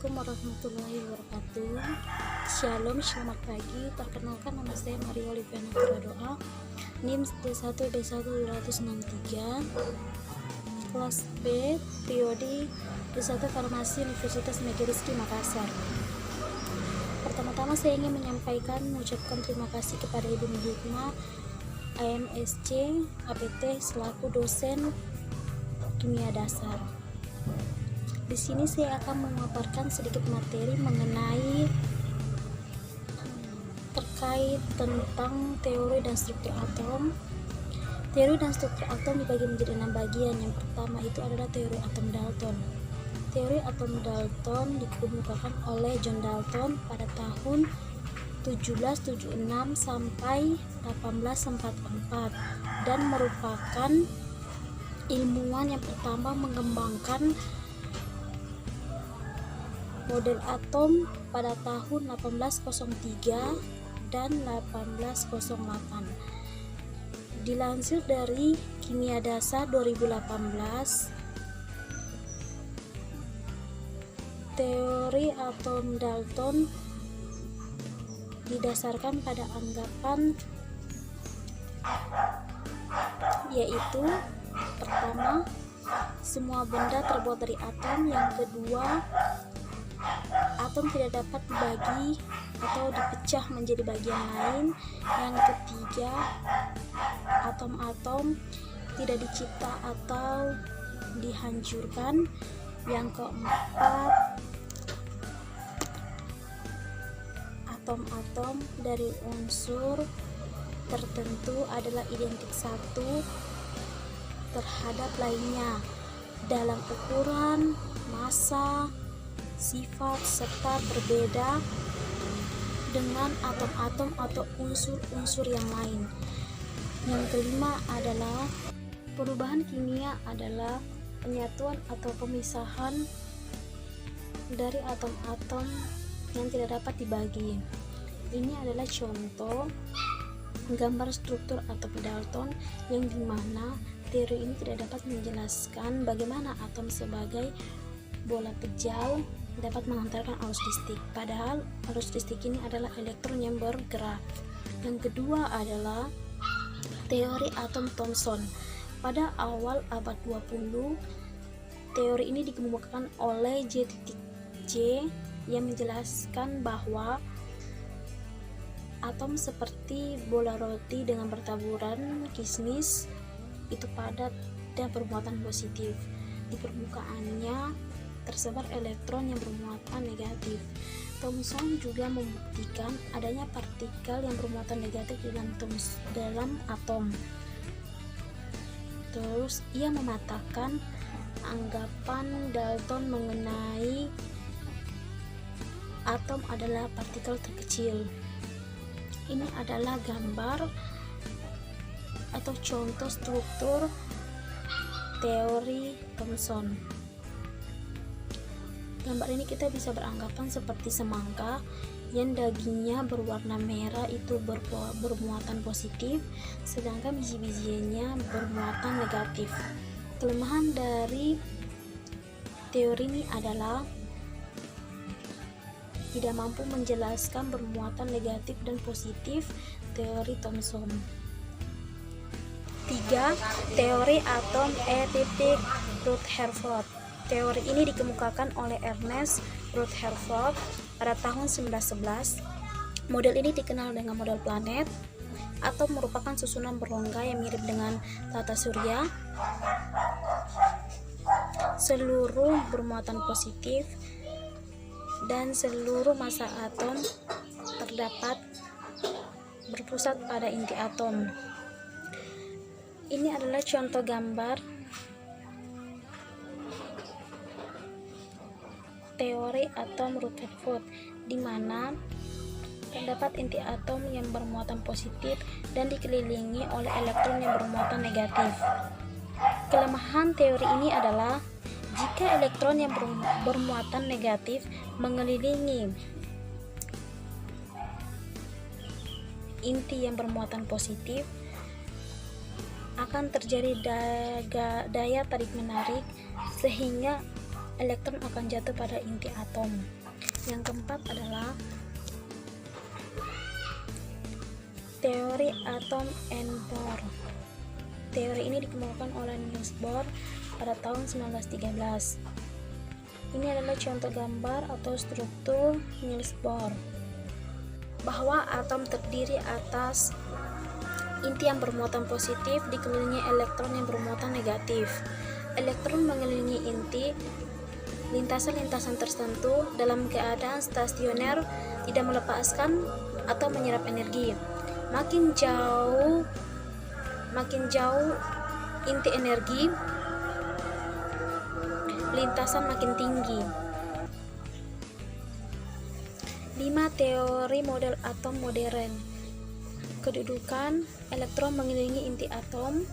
Assalamualaikum warahmatullahi wabarakatuh. Shalom, selamat pagi. Perkenalkan, nama saya Mario Liviana Doa, NIM D1B1263, kelas B, Prodi D1 Farmasi Universitas Negeri Rizky Makassar. Pertama-tama saya ingin mengucapkan terima kasih kepada Ibu Hikmah AMSC APT selaku dosen kimia dasar. Di sini saya akan memaparkan sedikit materi mengenai terkait tentang teori dan struktur atom. Teori dan struktur atom dibagi menjadi 6 bagian. Yang pertama itu adalah teori atom Dalton. Teori atom Dalton dikemukakan oleh John Dalton pada tahun 1776 sampai 1844 dan merupakan ilmuwan yang pertama mengembangkan model atom pada tahun 1803 dan 1808. Dilansir dari Kimia Dasar 2018, teori atom Dalton didasarkan pada anggapan yaitu pertama, semua benda terbuat dari atom. Yang kedua, atom tidak dapat dibagi atau dipecah menjadi bagian lain. Yang ketiga, atom-atom tidak dicipta atau dihancurkan. Yang keempat, atom-atom dari unsur tertentu adalah identik satu terhadap lainnya dalam ukuran, massa, sifat, serta berbeda dengan atom-atom atau unsur-unsur yang lain. Yang kelima adalah perubahan kimia adalah penyatuan atau pemisahan dari atom-atom yang tidak dapat dibagi. Ini adalah contoh gambar struktur atom Dalton yang dimana teori ini tidak dapat menjelaskan bagaimana atom sebagai bola pejal dapat mengantarkan arus listrik, padahal arus listrik ini adalah elektron yang bergerak. Yang kedua adalah teori atom Thomson. Pada awal abad 20, teori ini dikemukakan oleh J.J. yang menjelaskan bahwa atom seperti bola roti dengan bertaburan kismis itu padat dan bermuatan positif. Di permukaannya tersebar elektron yang bermuatan negatif. Thomson juga membuktikan adanya partikel yang bermuatan negatif dalam atom. Terus ia mematahkan anggapan Dalton mengenai atom adalah partikel terkecil. Ini adalah gambar atau contoh struktur teori Thomson. Gambar ini kita bisa beranggapan seperti semangka yang dagingnya berwarna merah itu bermuatan positif, sedangkan biji-bijiannya bermuatan negatif. Kelemahan dari teori ini adalah tidak mampu menjelaskan bermuatan negatif dan positif teori Thomson. 3. Teori atom Rutherford. Teori ini dikemukakan oleh Ernest Rutherford pada tahun 1911. Model ini dikenal dengan model planet. Atom merupakan susunan berongga yang mirip dengan tata surya. Seluruh bermuatan positif dan seluruh massa atom terdapat berpusat pada inti atom. Ini adalah contoh gambar teori atom Rutherford, di mana terdapat inti atom yang bermuatan positif dan dikelilingi oleh elektron yang bermuatan negatif. Kelemahan teori ini adalah jika elektron yang bermuatan negatif mengelilingi inti yang bermuatan positif, akan terjadi daya tarik menarik sehingga elektron akan jatuh pada inti atom. Yang keempat adalah teori atom and Bohr. Teori ini dikemukakan oleh Niels Bohr pada tahun 1913. Ini adalah contoh gambar atau struktur Niels Bohr, bahwa atom terdiri atas inti yang bermuatan positif dikelilingi elektron yang bermuatan negatif. Elektron mengelilingi inti lintasan-lintasan tertentu dalam keadaan stasioner, tidak melepaskan atau menyerap energi. Makin jauh inti energi, lintasan makin tinggi. 5. Teori model atom modern. Kedudukan elektron mengelilingi inti atom.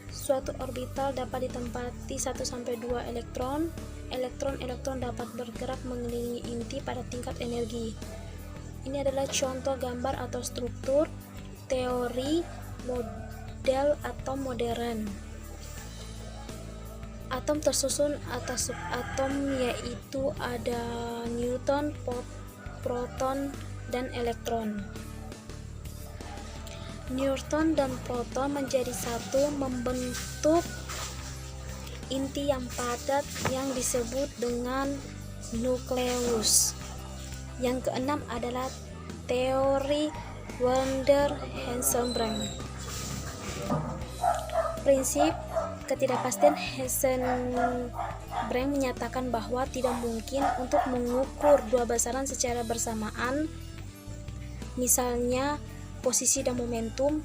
Suatu orbital dapat ditempati 1-2 elektron. Elektron dapat bergerak mengelilingi inti pada tingkat energi. Ini adalah contoh gambar atau struktur teori model atom modern. Atom tersusun atas subatom, yaitu ada neutron, proton, dan elektron. Neutron dan proton menjadi satu membentuk inti yang padat yang disebut dengan nukleus. Yang keenam adalah teori Wonder-Heisenberg. Prinsip ketidakpastian Heisenberg menyatakan bahwa tidak mungkin untuk mengukur dua besaran secara bersamaan, misalnya posisi dan momentum.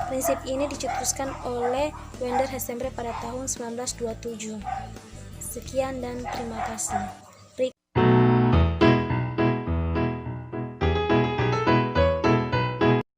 Prinsip ini dicetuskan oleh Wender-Heisenberg pada tahun 1927. Sekian dan terima kasih.